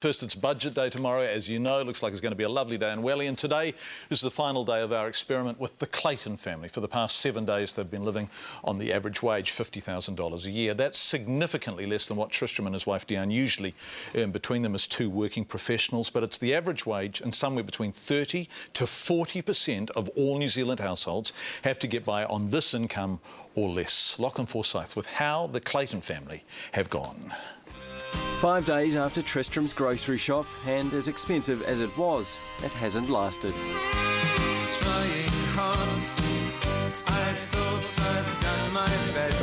First, it's budget day tomorrow, as you know. Looks like it's going to be a lovely day in Welly. And today is the final day of our experiment with the Clayton family. For the past 7 days, they've been living on the average wage, $50,000 a year. That's significantly less than what Tristram and his wife Diane usually earn between them as two working professionals. But it's the average wage, and somewhere between 30 to 40% of all New Zealand households have to get by on this income or less. Lachlan Forsyth with how the Clayton family have gone. 5 days after Tristram's grocery shop, and as expensive as it was, it hasn't lasted.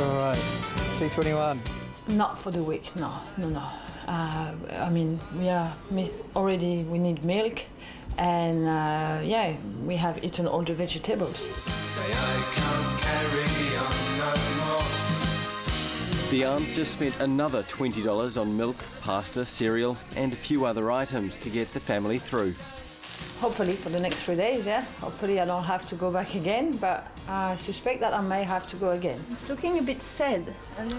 All right, 221. Not for the week, no. I mean, we need milk, and yeah, we have eaten all the vegetables. Say I can't carry on no more. The Arms just spent another $20 on milk, pasta, cereal and a few other items to get the family through. Hopefully for the next 3 days, yeah. Hopefully I don't have to go back again, but I suspect that I may have to go again. It's looking a bit sad.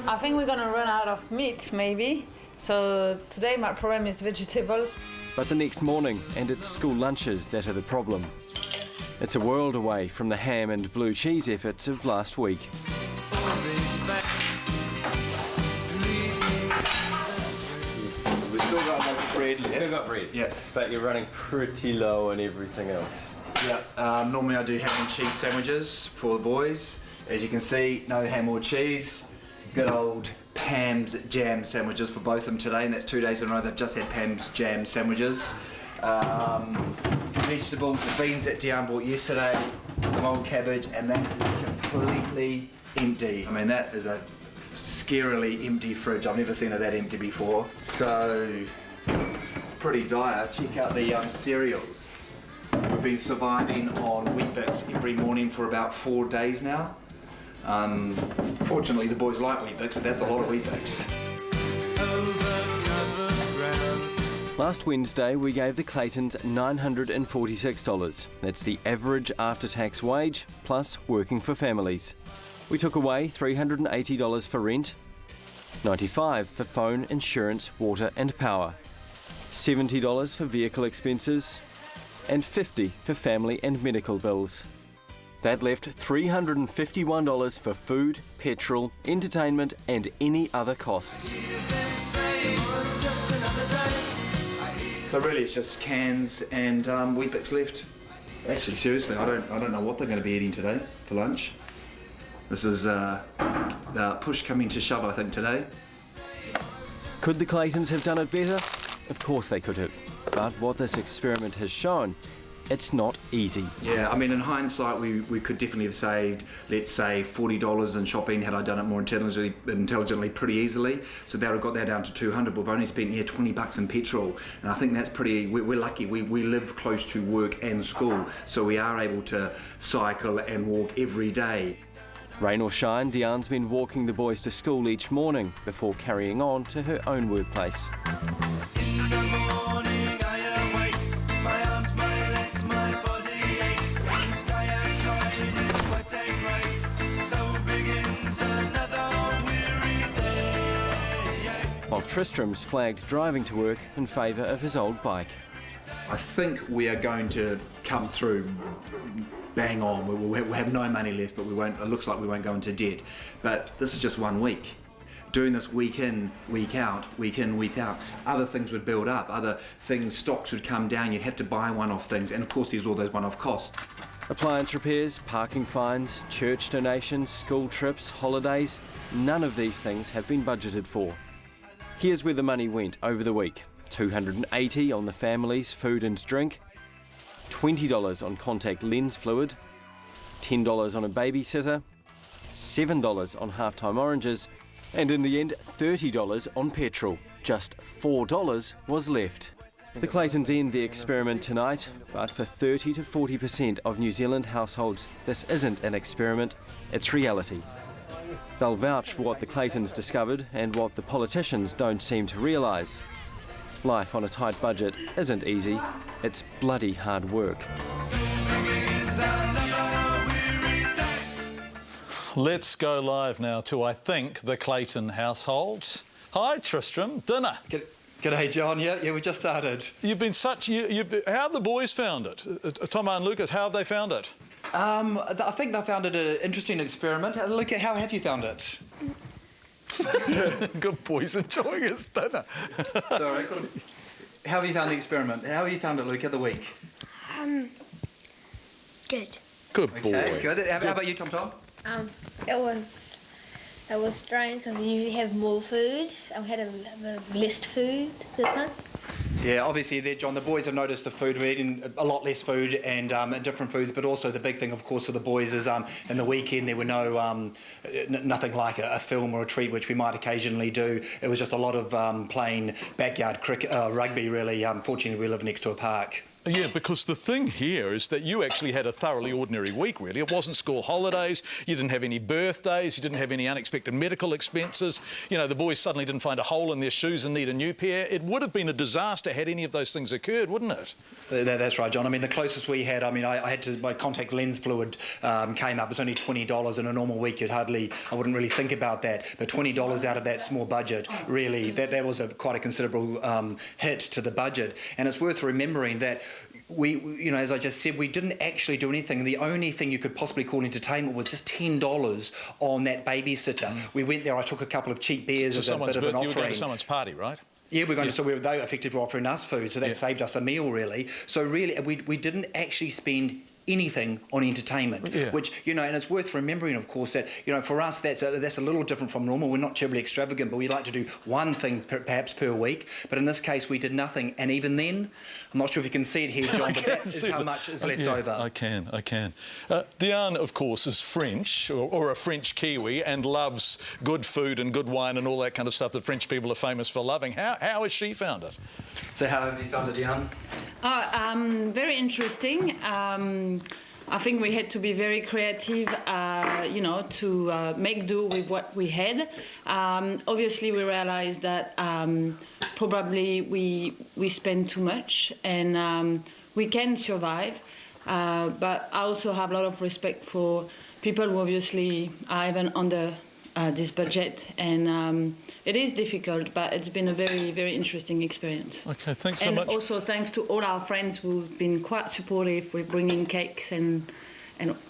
I think we're gonna run out of meat, maybe. So today my problem is vegetables. But the next morning, and it's school lunches that are the problem. It's a world away from the ham and blue cheese efforts of last week. Still got bread, yeah. But you're running pretty low on everything else. Yeah, normally I do ham and cheese sandwiches for the boys. As you can see, no ham or cheese. Good old Pam's jam sandwiches for both of them today, and that's 2 days in a row they've just had Pam's jam sandwiches. Vegetables, the beans that Diane bought yesterday, some old cabbage, and that is completely empty. I mean, that is a scarily empty fridge. I've never seen it that empty before. So, it's pretty dire. Check out the cereals. We've been surviving on Weet-Bix every morning for about 4 days now. Fortunately, the boys like Weet-Bix, but that's a lot of Weet-Bix. Last Wednesday, we gave the Claytons $946. That's the average after-tax wage, plus working for families. We took away $380 for rent, $95 for phone, insurance, water and power, $70 for vehicle expenses, and $50 for family and medical bills. That left $351 for food, petrol, entertainment and any other costs. So really it's just cans and Weet-Bix left. Actually, seriously, I don't know what they're going to be eating today for lunch. This is push coming to shove, I think, today. Could the Claytons have done it better? Of course they could have. But what this experiment has shown, it's not easy. Yeah, I mean, in hindsight, we could definitely have saved, let's say, $40 in shopping had I done it more intelligently pretty easily. So that would have got that down to $200. We've only spent, $20 in petrol. And I think that's pretty, we're lucky. We live close to work and school, so we are able to cycle and walk every day. Rain or shine, Diane's been walking the boys to school each morning before carrying on to her own workplace. In the morning I awake, my arms, my legs, my body aches. The sky outside is quite a grey, so begins another weary day. While Tristram's flagged driving to work in favour of his old bike. I think we are going to come through bang on. We'll have no money left, but we won't. It looks like we won't go into debt. But this is just 1 week. Doing this week in, week out, other things would build up. Other things, stocks would come down. You'd have to buy one-off things, and of course, there's all those one-off costs. Appliance repairs, parking fines, church donations, school trips, holidays. None of these things have been budgeted for. Here's where the money went over the week. $280 on the family's food and drink, $20 on contact lens fluid, $10 on a babysitter, $7 on half-time oranges, and in the end, $30 on petrol. Just $4 was left. The Claytons end the experiment tonight, but for 30 to 40% of New Zealand households, this isn't an experiment, it's reality. They'll vouch for what the Claytons discovered and what the politicians don't seem to realise. Life on a tight budget isn't easy, it's bloody hard work. Let's go live now to, I think, the Clayton household. Hi, Tristram. Dinner. G'day, John. Yeah, we just started. You've been such... how have the boys found it? Tomo and Lucas, how have they found it? I think they found it an interesting experiment. Look at how have you found it? Good boys enjoying his dinner. Sorry. How have you found the experiment? How have you found it, Luke, of the week? Good. Good boy. Okay, good. How about you, Tom? It was strange because you usually have more food. I had a less food this time. Yeah, obviously there, John, the boys have noticed the food. We're eating a lot less food and different foods, but also the big thing, of course, for the boys is in the weekend there were nothing like a film or a treat, which we might occasionally do. It was just a lot of plain backyard cricket, rugby, really. Fortunately, we live next to a park. Yeah, because the thing here is that you actually had a thoroughly ordinary week, really. It wasn't school holidays, you didn't have any birthdays, you didn't have any unexpected medical expenses. You know, the boys suddenly didn't find a hole in their shoes and need a new pair. It would have been a disaster had any of those things occurred, wouldn't it? That's right, John. I mean, the closest we had, I had to, my contact lens fluid came up. It's only $20 in a normal week. I wouldn't really think about that. But $20 out of that small budget, really, that was quite a considerable hit to the budget. And it's worth remembering that we, as I just said, we didn't actually do anything. The only thing you could possibly call entertainment was just $10 on that babysitter. We went there, I took a couple of cheap beers as a bit of an offering. You were going to someone's party, right? Yeah, we're going to, so they effectively were offering us food, so that saved us a meal, really. So really, we didn't actually spend anything on entertainment, which, and it's worth remembering, of course, that, for us, that's a little different from normal. We're not terribly extravagant, but we like to do one thing perhaps per week. But in this case, we did nothing. And even then, I'm not sure if you can see it here, John, but that is how much is left over. I can. Diane, of course, is French, or a French Kiwi, and loves good food and good wine and all that kind of stuff that French people are famous for loving. How has she found it? So how have you found it, Diane? Very interesting. I think we had to be very creative, to make do with what we had. Obviously, we realized that probably we spend too much, and we can survive. But I also have a lot of respect for people who obviously are even under this budget, and it is difficult, but it's been a very, very interesting experience. Okay, thanks so much. And also thanks to all our friends who've been quite supportive with bringing cakes and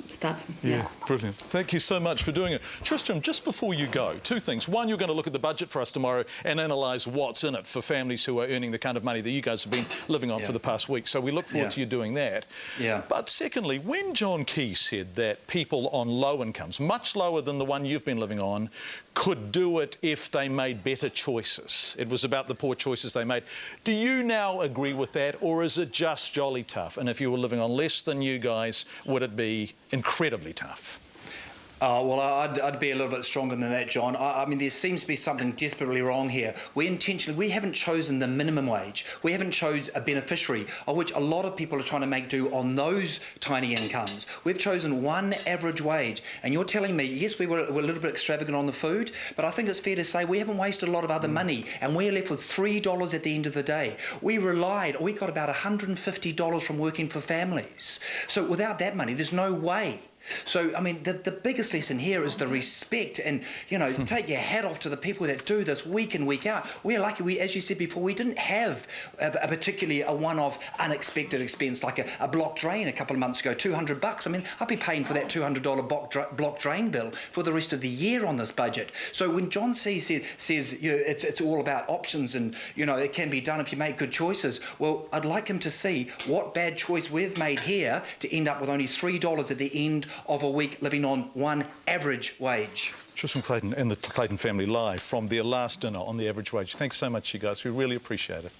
stuff. Yeah, brilliant. Thank you so much for doing it. Tristram, just before you go, two things. One, you're going to look at the budget for us tomorrow and analyse what's in it for families who are earning the kind of money that you guys have been living on for the past week. So we look forward to you doing that. Yeah. But secondly, when John Key said that people on low incomes, much lower than the one you've been living on, could do it if they made better choices. It was about the poor choices they made. Do you now agree with that, or is it just jolly tough? And if you were living on less than you guys, would it be incredibly tough? Well, I'd be a little bit stronger than that, John. I mean, there seems to be something desperately wrong here. We haven't chosen the minimum wage. We haven't chosen a beneficiary, of which a lot of people are trying to make do on those tiny incomes. We've chosen one average wage. And you're telling me, yes, we're a little bit extravagant on the food, but I think it's fair to say we haven't wasted a lot of other money, and we're left with $3 at the end of the day. We got about $150 from working for families. So without that money, there's no way. So, I mean, the biggest lesson here is the respect and, take your hat off to the people that do this week in, week out. We're lucky, as you said before, we didn't have particularly a one-off unexpected expense like a block drain a couple of months ago, $200. I mean, I'd be paying for that $200 block drain bill for the rest of the year on this budget. So when John says it's all about options and, it can be done if you make good choices, well, I'd like him to see what bad choice we've made here to end up with only $3 at the end of a week living on one average wage. Tristram Clayton and the Clayton family live from their last dinner on the average wage. Thanks so much, you guys. We really appreciate it.